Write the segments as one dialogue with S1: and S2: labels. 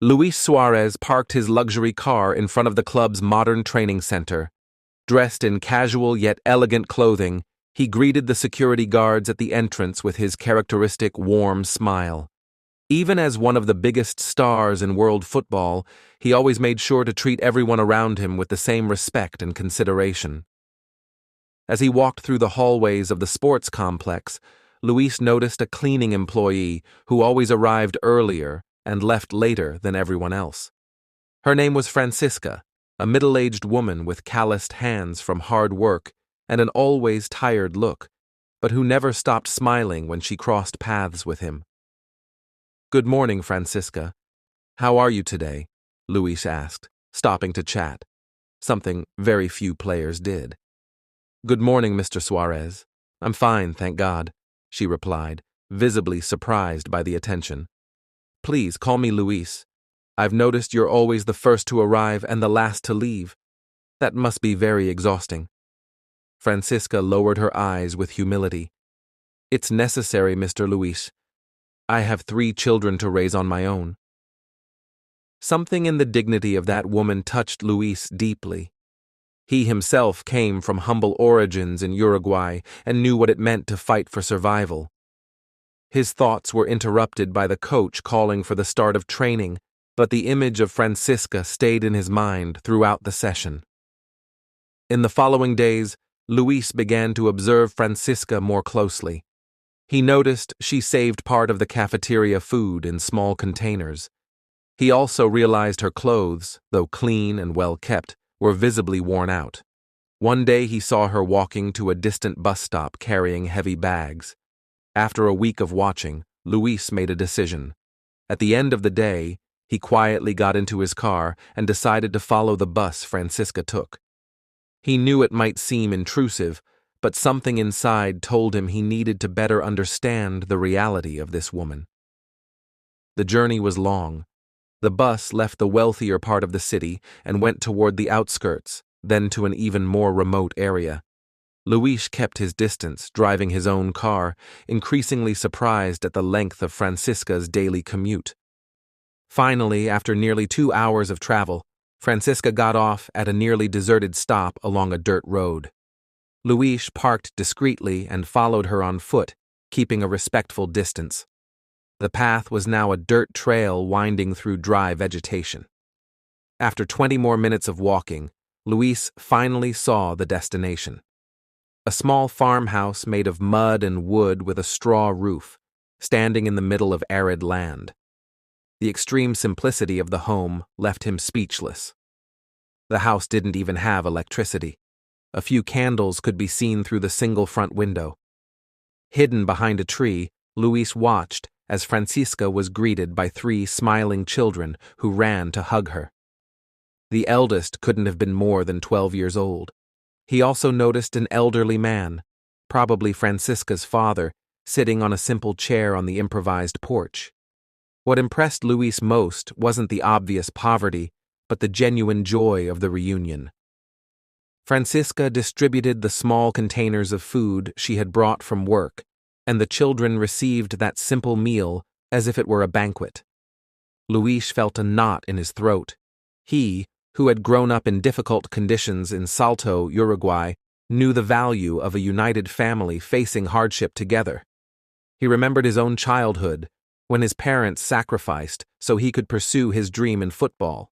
S1: Luis Suárez parked his luxury car in front of the club's modern training center. Dressed in casual yet elegant clothing, he greeted the security guards at the entrance with his characteristic warm smile. Even as one of the biggest stars in world football, he always made sure to treat everyone around him with the same respect and consideration. As he walked through the hallways of the sports complex, Luis noticed a cleaning employee who always arrived earlier and left later than everyone else. Her name was Francisca, a middle-aged woman with calloused hands from hard work and an always tired look, but who never stopped smiling when she crossed paths with him. "Good morning, Francisca. How are you today?" Luis asked, stopping to chat, something very few players did. "Good morning, Mr. Suárez. I'm fine, thank God," she replied, visibly surprised by the attention. "Please call me Luis. I've noticed you're always the first to arrive and the last to leave. That must be very exhausting." Francisca lowered her eyes with humility. "It's necessary, Mr. Luis. I have 3 children to raise on my own." Something in the dignity of that woman touched Luis deeply. He himself came from humble origins in Uruguay and knew what it meant to fight for survival. His thoughts were interrupted by the coach calling for the start of training, but the image of Francisca stayed in his mind throughout the session. In the following days, Luis began to observe Francisca more closely. He noticed she saved part of the cafeteria food in small containers. He also realized her clothes, though clean and well kept, were visibly worn out. One day he saw her walking to a distant bus stop carrying heavy bags. After a week of watching, Luis made a decision. At the end of the day, he quietly got into his car and decided to follow the bus Francisca took. He knew it might seem intrusive, but something inside told him he needed to better understand the reality of this woman. The journey was long. The bus left the wealthier part of the city and went toward the outskirts, then to an even more remote area. Luis kept his distance, driving his own car, increasingly surprised at the length of Francisca's daily commute. Finally, after nearly 2 hours of travel, Francisca got off at a nearly deserted stop along a dirt road. Luis parked discreetly and followed her on foot, keeping a respectful distance. The path was now a dirt trail winding through dry vegetation. After 20 more minutes of walking, Luis finally saw the destination. A small farmhouse made of mud and wood with a straw roof, standing in the middle of arid land. The extreme simplicity of the home left him speechless. The house didn't even have electricity. A few candles could be seen through the single front window. Hidden behind a tree, Luis watched as Francisca was greeted by 3 smiling children who ran to hug her. The eldest couldn't have been more than 12 years old. He also noticed an elderly man, probably Francisca's father, sitting on a simple chair on the improvised porch. What impressed Luis most wasn't the obvious poverty, but the genuine joy of the reunion. Francisca distributed the small containers of food she had brought from work, and the children received that simple meal as if it were a banquet. Luis felt a knot in his throat. He, who had grown up in difficult conditions in Salto, Uruguay, knew the value of a united family facing hardship together. He remembered his own childhood, when his parents sacrificed so he could pursue his dream in football.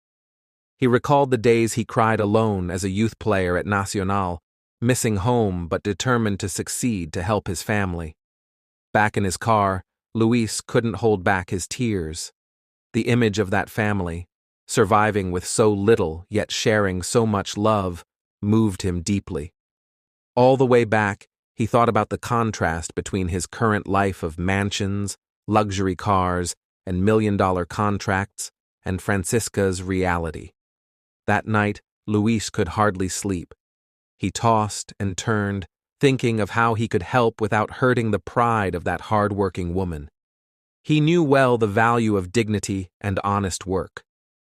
S1: He recalled the days he cried alone as a youth player at Nacional, missing home but determined to succeed to help his family. Back in his car, Luis couldn't hold back his tears. The image of that family, surviving with so little yet sharing so much love, moved him deeply. All the way back, he thought about the contrast between his current life of mansions, luxury cars, and million-dollar contracts, and Francisca's reality. That night, Luis could hardly sleep. He tossed and turned, thinking of how he could help without hurting the pride of that hard-working woman. He knew well the value of dignity and honest work,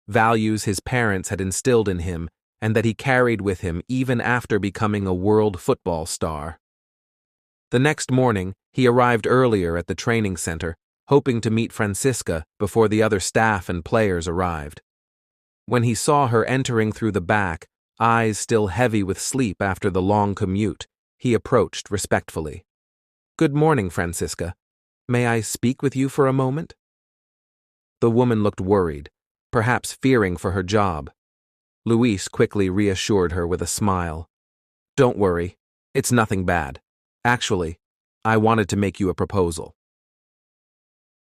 S1: values his parents had instilled in him and that he carried with him even after becoming a world football star. The next morning, he arrived earlier at the training center, hoping to meet Francisca before the other staff and players arrived. When he saw her entering through the back, eyes still heavy with sleep after the long commute, he approached respectfully. "Good morning, Francisca. May I speak with you for a moment?" The woman looked worried, perhaps fearing for her job. Luis quickly reassured her with a smile. "Don't worry, it's nothing bad. Actually, I wanted to make you a proposal."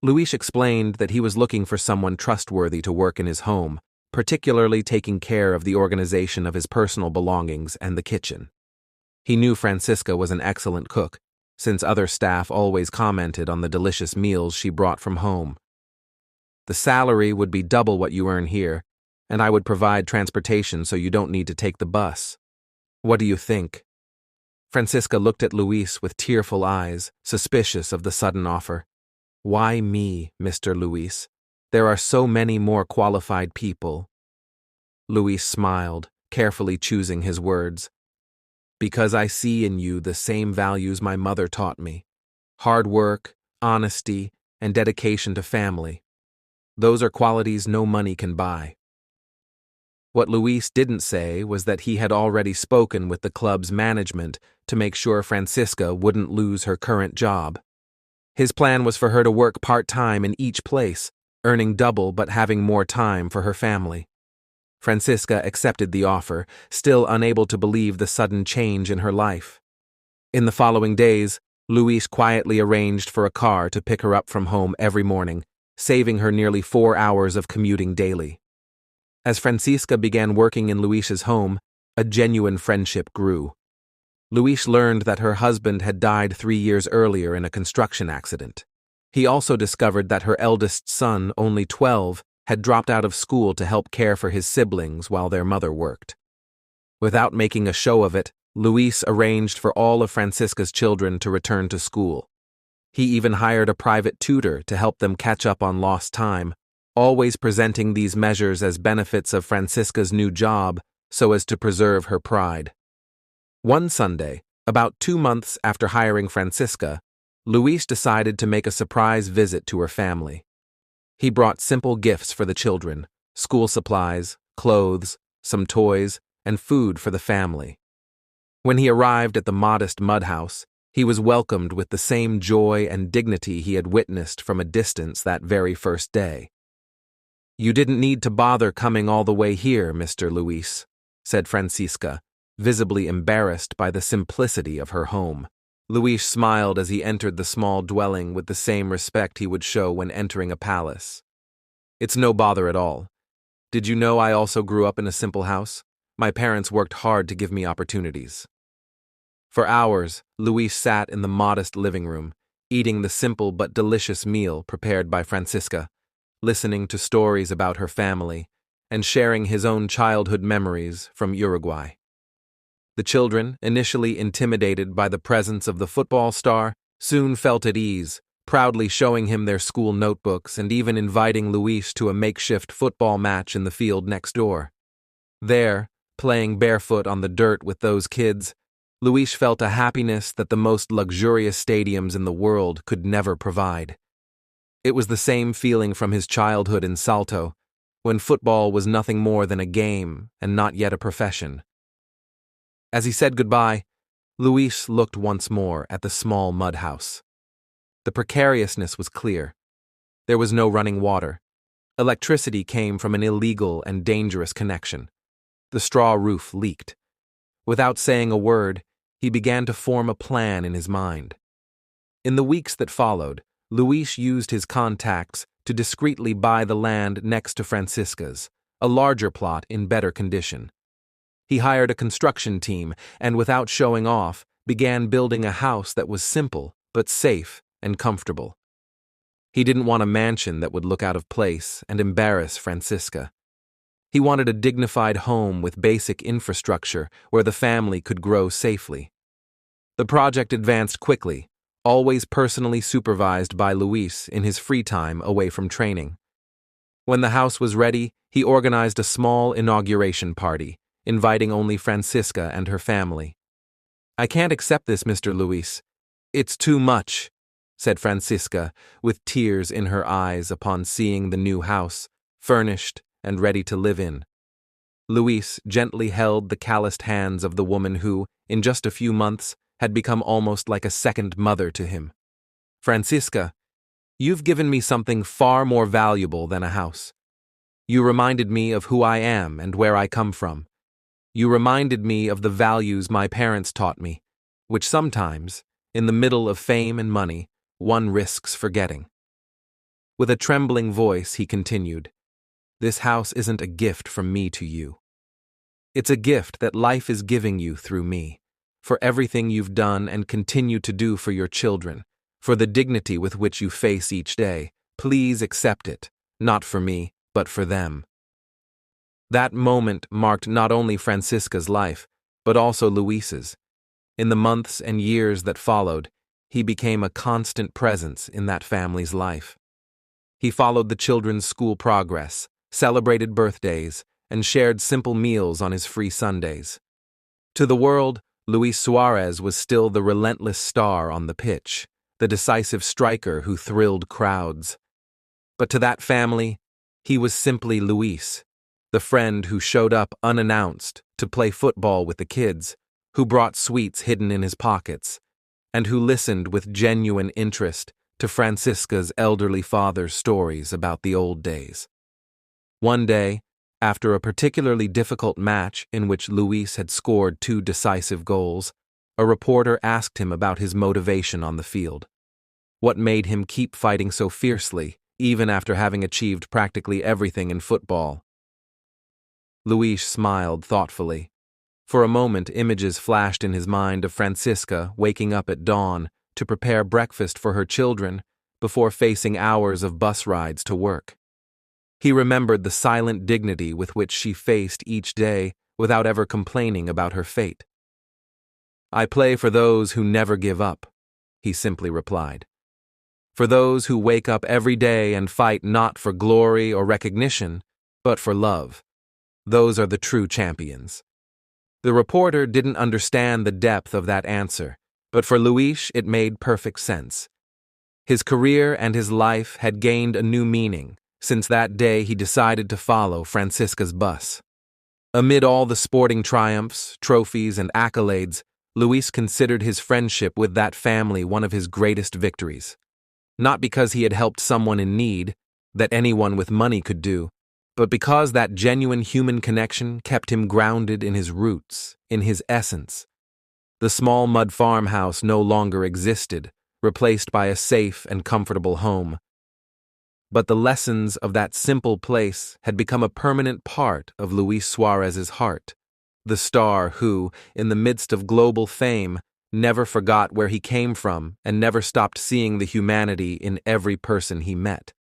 S1: Luis explained that he was looking for someone trustworthy to work in his home, particularly taking care of the organization of his personal belongings and the kitchen. He knew Francisca was an excellent cook, since other staff always commented on the delicious meals she brought from home. "The salary would be double what you earn here, and I would provide transportation so you don't need to take the bus. What do you think?" Francisca looked at Luis with tearful eyes, suspicious of the sudden offer. "Why me, Mr. Luis? There are so many more qualified people." Luis smiled, carefully choosing his words. "Because I see in you the same values my mother taught me: hard work, honesty, and dedication to family. Those are qualities no money can buy." What Luis didn't say was that he had already spoken with the club's management to make sure Francisca wouldn't lose her current job. His plan was for her to work part-time in each place, earning double but having more time for her family. Francisca accepted the offer, still unable to believe the sudden change in her life. In the following days, Luis quietly arranged for a car to pick her up from home every morning, saving her nearly 4 hours of commuting daily. As Francisca began working in Luis's home, a genuine friendship grew. Luis learned that her husband had died 3 years earlier in a construction accident. He also discovered that her eldest son, only 12, had dropped out of school to help care for his siblings while their mother worked. Without making a show of it, Luis arranged for all of Francisca's children to return to school. He even hired a private tutor to help them catch up on lost time, always presenting these measures as benefits of Francisca's new job so as to preserve her pride. One Sunday, about 2 months after hiring Francisca, Luis decided to make a surprise visit to her family. He brought simple gifts for the children: school supplies, clothes, some toys, and food for the family. When he arrived at the modest mud house, he was welcomed with the same joy and dignity he had witnessed from a distance that very first day. "You didn't need to bother coming all the way here, Mr. Luis," said Francisca, visibly embarrassed by the simplicity of her home. Luis smiled as he entered the small dwelling with the same respect he would show when entering a palace. "It's no bother at all. Did you know I also grew up in a simple house? My parents worked hard to give me opportunities." For hours, Luis sat in the modest living room, eating the simple but delicious meal prepared by Francisca, listening to stories about her family, and sharing his own childhood memories from Uruguay. The children, initially intimidated by the presence of the football star, soon felt at ease, proudly showing him their school notebooks and even inviting Luis to a makeshift football match in the field next door. There, playing barefoot on the dirt with those kids, Luis felt a happiness that the most luxurious stadiums in the world could never provide. It was the same feeling from his childhood in Salto, when football was nothing more than a game and not yet a profession. As he said goodbye, Luis looked once more at the small mud house. The precariousness was clear. There was no running water. Electricity came from an illegal and dangerous connection. The straw roof leaked. Without saying a word, he began to form a plan in his mind. In the weeks that followed, Luis used his contacts to discreetly buy the land next to Francisca's, a larger plot in better condition. He hired a construction team and, without showing off, began building a house that was simple but safe and comfortable. He didn't want a mansion that would look out of place and embarrass Francisca. He wanted a dignified home with basic infrastructure where the family could grow safely. The project advanced quickly, always personally supervised by Luis in his free time away from training. When the house was ready, he organized a small inauguration party, inviting only Francisca and her family. "I can't accept this, Mr. Luis. It's too much," said Francisca, with tears in her eyes upon seeing the new house, furnished and ready to live in. Luis gently held the calloused hands of the woman who, in just a few months, had become almost like a second mother to him. Francisca, you've given me something far more valuable than a house. You reminded me of who I am and where I come from. You reminded me of the values my parents taught me, which sometimes, in the middle of fame and money, one risks forgetting. With a trembling voice, he continued, "This house isn't a gift from me to you. It's a gift that life is giving you through me, for everything you've done and continue to do for your children, for the dignity with which you face each day. Please accept it, not for me, but for them." That moment marked not only Francisca's life, but also Luis's. In the months and years that followed, he became a constant presence in that family's life. He followed the children's school progress, celebrated birthdays, and shared simple meals on his free Sundays. To the world, Luis Suárez was still the relentless star on the pitch, the decisive striker who thrilled crowds. But to that family, he was simply Luis, the friend who showed up unannounced to play football with the kids, who brought sweets hidden in his pockets, and who listened with genuine interest to Francisca's elderly father's stories about the old days. One day, after a particularly difficult match in which Luis had scored 2 decisive goals, a reporter asked him about his motivation on the field. What made him keep fighting so fiercely, even after having achieved practically everything in football? Luis smiled thoughtfully. For a moment, images flashed in his mind of Francisca waking up at dawn to prepare breakfast for her children before facing hours of bus rides to work. He remembered the silent dignity with which she faced each day without ever complaining about her fate. "I play for those who never give up," he simply replied. "For those who wake up every day and fight not for glory or recognition, but for love. Those are the true champions." The reporter didn't understand the depth of that answer, but for Luis it made perfect sense. His career and his life had gained a new meaning since that day he decided to follow Francisca's bus. Amid all the sporting triumphs, trophies, and accolades, Luis considered his friendship with that family one of his greatest victories. Not because he had helped someone in need, that anyone with money could do, but because that genuine human connection kept him grounded in his roots, in his essence. The small mud farmhouse no longer existed, replaced by a safe and comfortable home. But the lessons of that simple place had become a permanent part of Luis Suárez's heart, the star who, in the midst of global fame, never forgot where he came from and never stopped seeing the humanity in every person he met.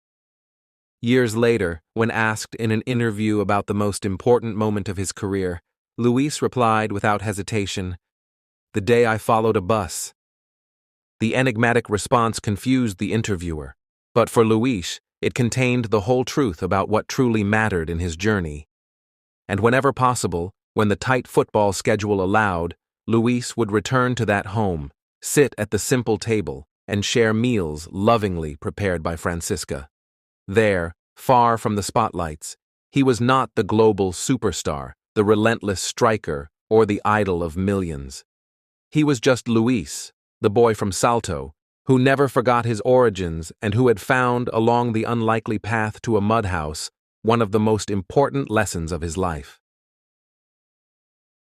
S1: Years later, when asked in an interview about the most important moment of his career, Luis replied without hesitation, "The day I followed a bus." The enigmatic response confused the interviewer, but for Luis, it contained the whole truth about what truly mattered in his journey. And whenever possible, when the tight football schedule allowed, Luis would return to that home, sit at the simple table, and share meals lovingly prepared by Francisca. There, far from the spotlights, he was not the global superstar, the relentless striker, or the idol of millions. He was just Luis, the boy from Salto, who never forgot his origins and who had found, along the unlikely path to a mud house, one of the most important lessons of his life.